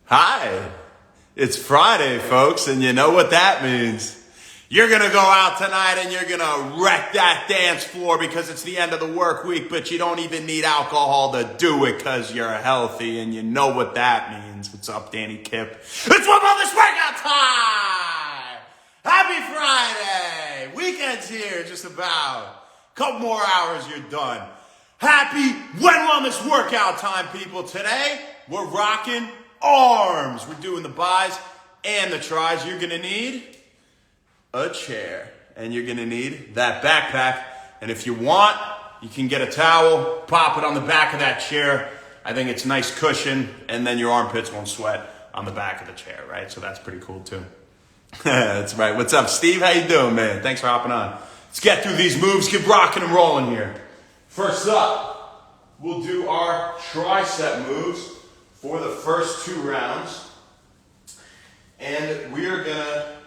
Hi, it's Friday, folks, and you know what that means. You're gonna go out tonight and you're gonna wreck that dance floor because it's the end of the work week, but you don't even need alcohol to do it because you're healthy, and you know what that means. What's up, Danny Kip? It's Wend Wellness Workout time! Happy Friday! Weekend's here, just about. Couple more hours, you're done. Happy Wend Wellness Workout time, people. Today, we're rocking arms. We're doing the bis and the tris. You're gonna need a chair, and you're gonna need that backpack. And if you want, you can get a towel, pop it on the back of that chair. I think it's nice cushion, and then your armpits won't sweat on the back of the chair, right? So that's pretty cool too. That's right. What's up, Steve? How you doing, man? Thanks for hopping on. Let's get through these moves, get rocking and rolling here. First up, we'll do our tricep moves for the first 2 rounds. And we're gonna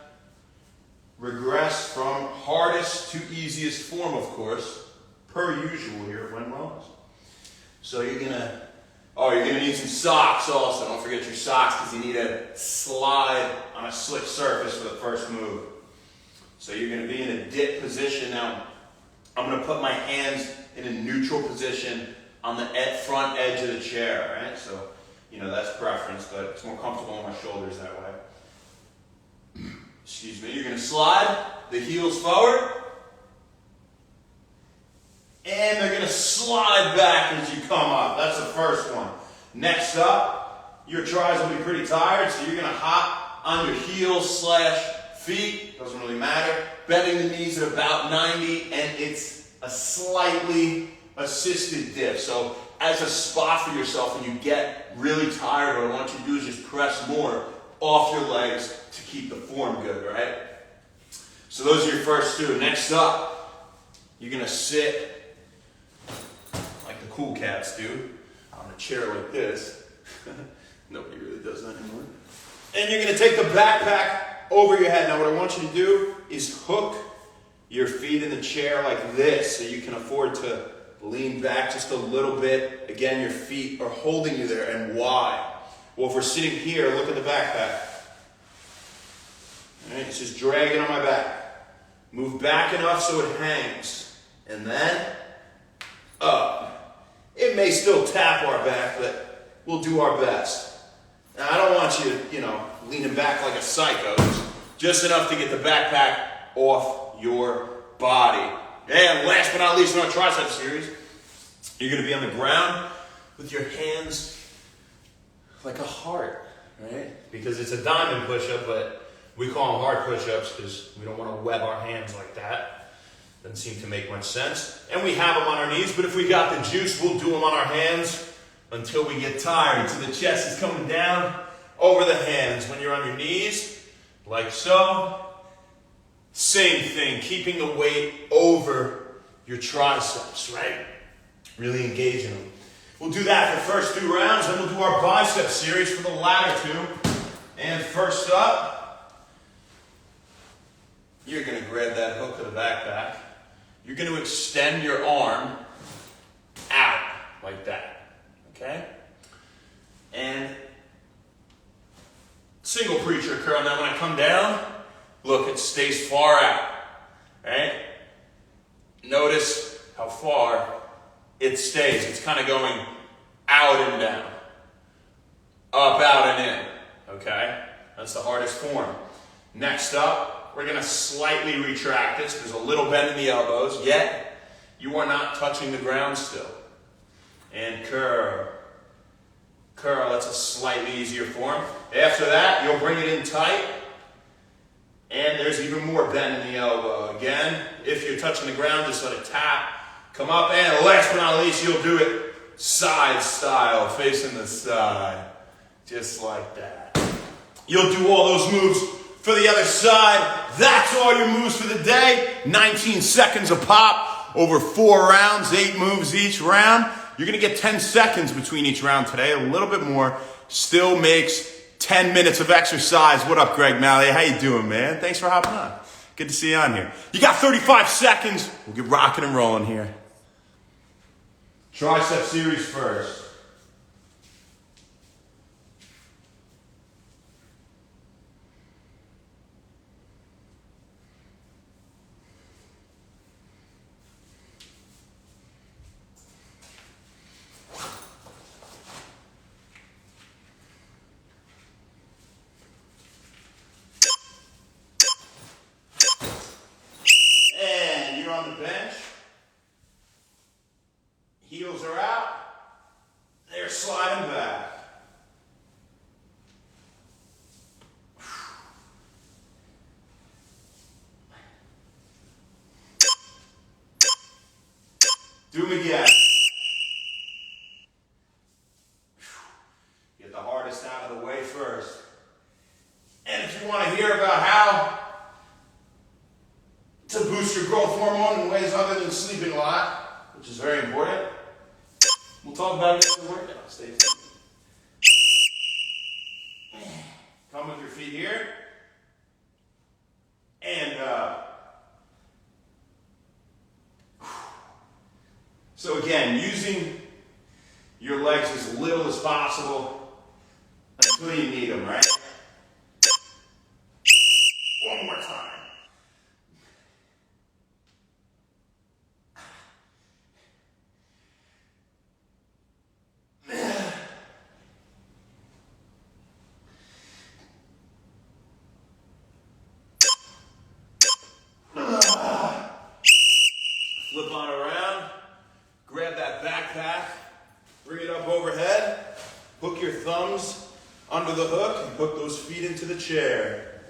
regress from hardest to easiest form, of course, per usual here at Wend Wellness. So you're gonna need some socks also. Don't forget your socks because you need to slide on a slick surface for the first move. So you're gonna be in a dip position. Now, I'm gonna put my hands in a neutral position on the front edge of the chair, all right? So, that's preference, but it's more comfortable on my shoulders that way. Excuse me. You're gonna slide the heels forward, and they're gonna slide back as you come up. That's the first one. Next up, your tris will be pretty tired, so you're gonna hop on your heels / feet, doesn't really matter. Bending the knees at about 90, and it's a slightly assisted dip. So as a spot for yourself when you get really tired, what I want you to do is just press more off your legs to keep the form good, right? So those are your first 2. Next up, you're gonna sit like the cool cats do on a chair like this. Nobody really does that anymore. And you're gonna take the backpack over your head. Now what I want you to do is hook your feet in the chair like this so you can afford to lean back just a little bit. Again, your feet are holding you there. And why? Well, if we're sitting here, look at the backpack. All right, it's just dragging on my back. Move back enough so it hangs. And then up. It may still tap our back, but we'll do our best. Now, I don't want you, leaning back like a psycho. Just enough to get the backpack off your body. And last but not least in our tricep series, you're going to be on the ground with your hands like a heart, right? Because it's a diamond push-up, but we call them heart push-ups because we don't want to web our hands like that. Doesn't seem to make much sense. And we have them on our knees, but if we got the juice, we'll do them on our hands until we get tired. So the chest is coming down over the hands. When you're on your knees, like so, same thing, keeping the weight over your triceps, right? Really engaging them. We'll do that for the first 2 rounds, then we'll do our bicep series for the latter 2. And first up, you're gonna grab that hook of the backpack. You're gonna extend your arm out like that, okay? And single preacher curl. Now when I come down, look, it stays far out, right? Notice how far it stays. It's kind of going out and down, up, out, and in, okay? That's the hardest form. Next up, we're gonna slightly retract this. There's a little bend in the elbows, yet you are not touching the ground still. And curl. Curl, that's a slightly easier form. After that, you'll bring it in tight. And there's even more bend in the elbow. Again, if you're touching the ground, just let it tap. Come up, and last but not least, you'll do it side style, facing the side. Just like that. You'll do all those moves for the other side. That's all your moves for the day. 19 seconds a pop over 4 rounds, 8 moves each round. You're going to get 10 seconds between each round today, a little bit more. Still makes 10 minutes of exercise. What up, Greg Malley? How you doing, man? Thanks for hopping on. Good to see you on here. You got 35 seconds. We'll get rocking and rolling here. Tricep series first. side and back. Do them again. Get the hardest out of the way first. And if you want to hear about how to boost your growth hormone in ways other than sleeping a lot, which is very important, we'll talk about it in the workout. Stay tuned. Come with your feet here. And so again, using your legs as little as possible until you need them, right? One more time. Flip on around, grab that backpack, bring it up overhead, hook your thumbs under the hook, and hook those feet into the chair.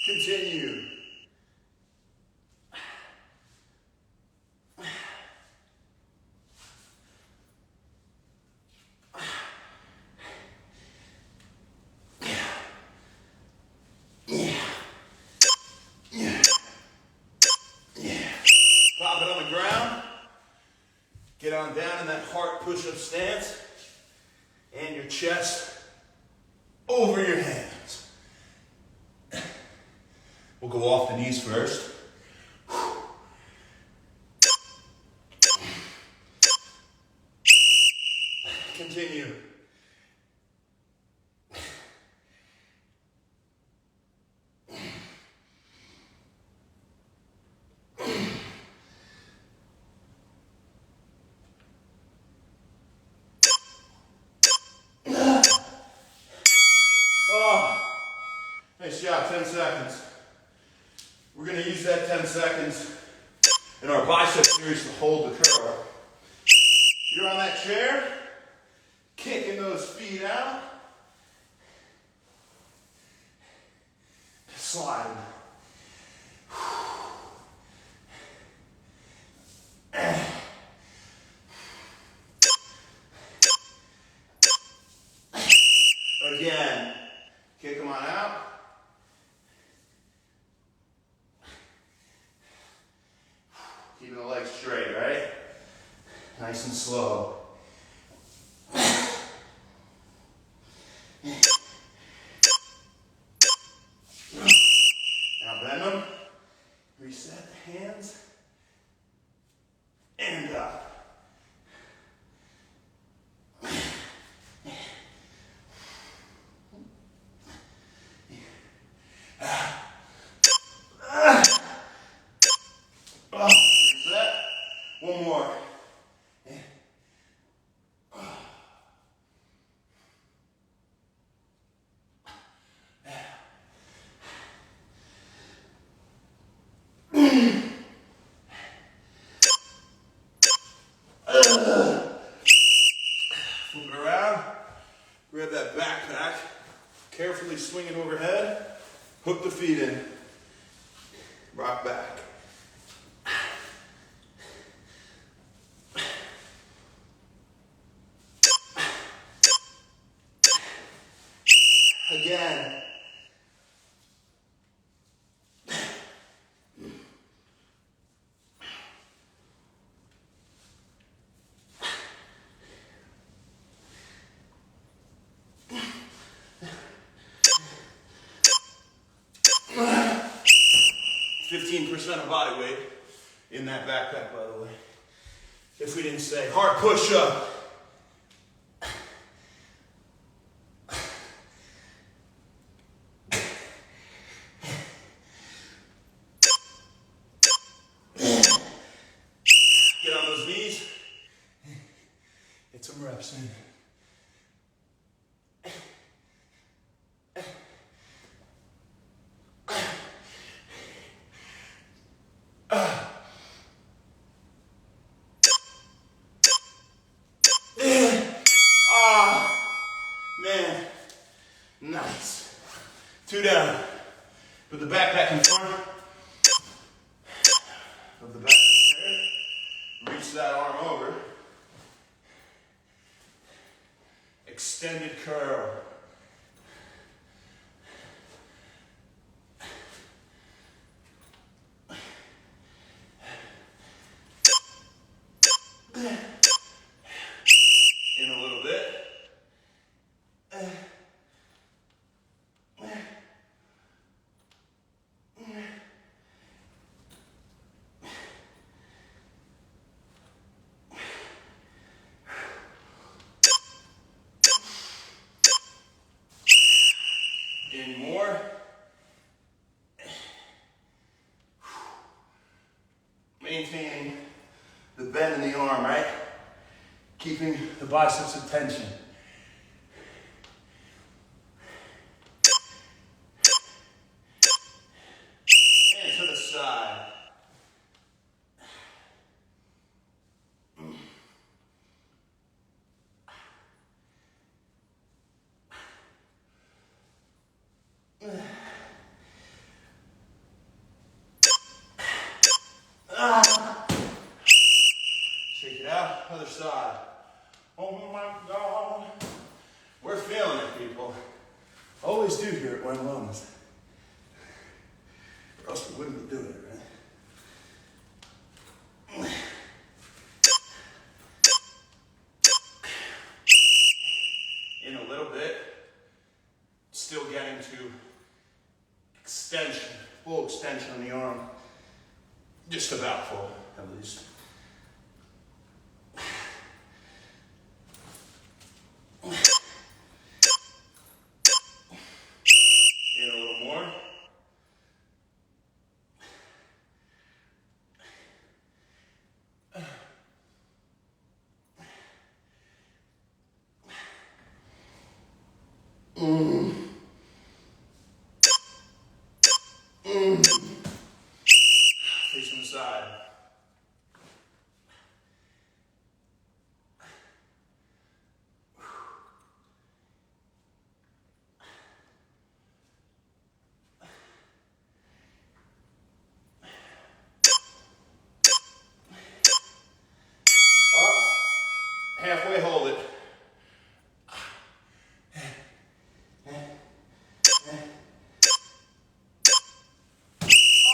Continue. Pop it on the ground. Get on down in that heart push-up stance. And your chest over your hands. We'll go off the knees first. Continue. Nice job, 10 seconds. We're going to use that 10 seconds in our bicep series to hold the curl. You're on that chair, kicking those feet out, sliding. Again, kick them on out. Keeping the legs straight, right? Nice and slow. Now bend them. Reset the hands. And up. Reset. One more. 'Flip it around. Grab that backpack. Carefully swing it overhead. Hook the feet in. Rock back. Again. of body weight in that backpack, by the way. If we didn't say heart push-up. Get on those knees. Get some reps in. extended curl. In a little bit. In more. Maintaining the bend in the arm, right? Keeping the biceps in tension. And to the side. Shake it out, other side. Oh my God. We're feeling it, people. Always do here at Wend Wellness. Or else we wouldn't be doing it, right? In a little bit, still getting to extension, full extension on the arm. Just about full, at least. In a little more. Facing the side. Up. Halfway, hold it.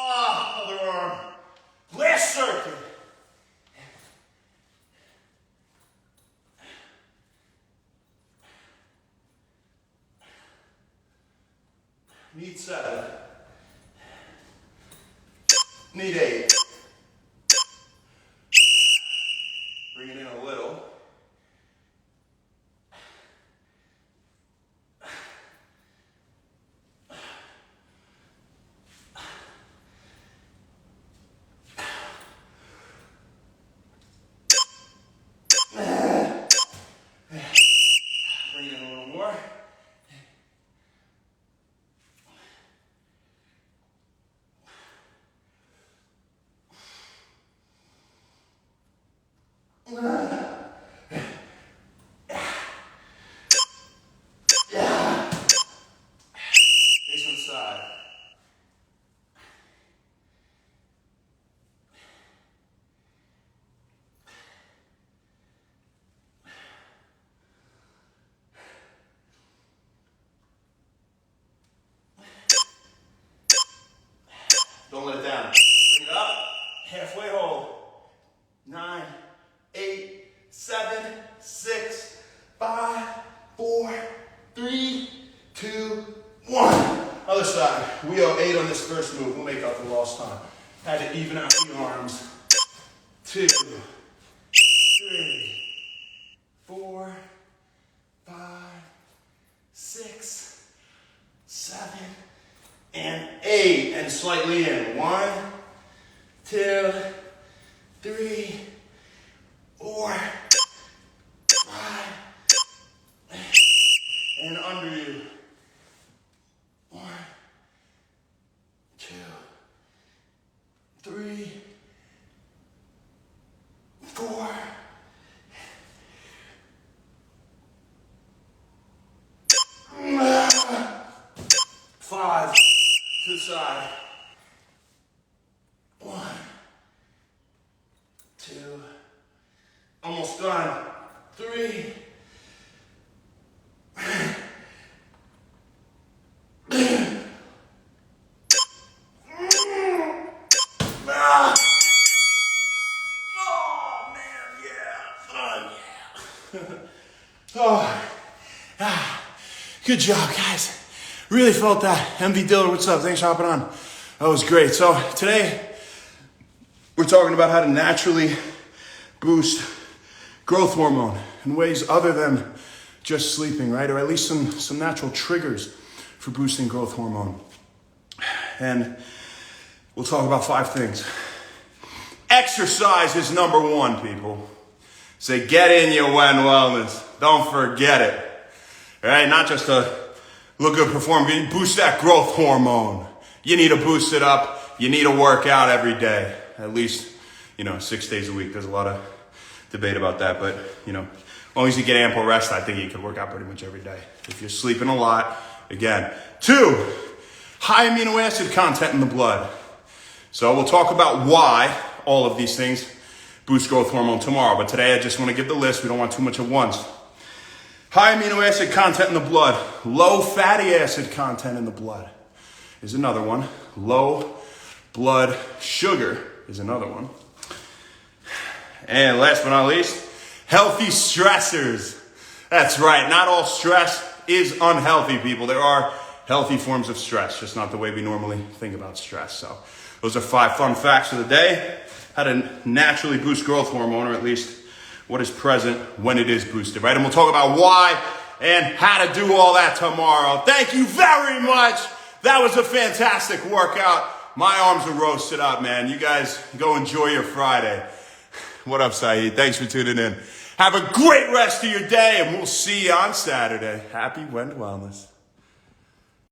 Other arm. Last circuit. Need 7. Need 8. Bring it in a little. Bring it in a little more. Face on the side. Don't let it down. Bring it up. Halfway hold. 9, 8, 7, 6, 5, 4, 3, 2, 1. Other side. We owe 8 on this first move. We'll make up for lost time. Had to even out the arms. 2, 3, 4, 5, 6, 7, and 8. And slightly in. 1, 2, 3, 4, 5, and under you. 1, 2, 3, 4, 5. To the side. 1, 2. Almost done. 3, Oh, good job, guys. Really felt that. MV Diller, what's up? Thanks for hopping on. That was great. So today, we're talking about how to naturally boost growth hormone in ways other than just sleeping, right? Or at least some natural triggers for boosting growth hormone. And we'll talk about 5 things. Exercise is number 1, people. Say, get in your Wend wellness. Don't forget it. All right? Not just to look good, perform good. Boost that growth hormone. You need to boost it up. You need to work out every day. At least, 6 days a week. There's a lot of debate about that. But, as long as you get ample rest, I think you can work out pretty much every day. If you're sleeping a lot, again. 2, high amino acid content in the blood. So we'll talk about why all of these things boost growth hormone tomorrow. But today I just want to give the list. We don't want too much at once. High amino acid content in the blood. Low fatty acid content in the blood is another one. Low blood sugar is another one. And last but not least, healthy stressors. That's right. Not all stress is unhealthy, people. There are healthy forms of stress, just not the way we normally think about stress. So those are 5 fun facts of the day. How to naturally boost growth hormone, or at least what is present when it is boosted, right? And we'll talk about why and how to do all that tomorrow. Thank you very much. That was a fantastic workout. My arms are roasted up, man. You guys go enjoy your Friday. What up, Saeed? Thanks for tuning in. Have a great rest of your day, and we'll see you on Saturday. Happy Wend Wellness.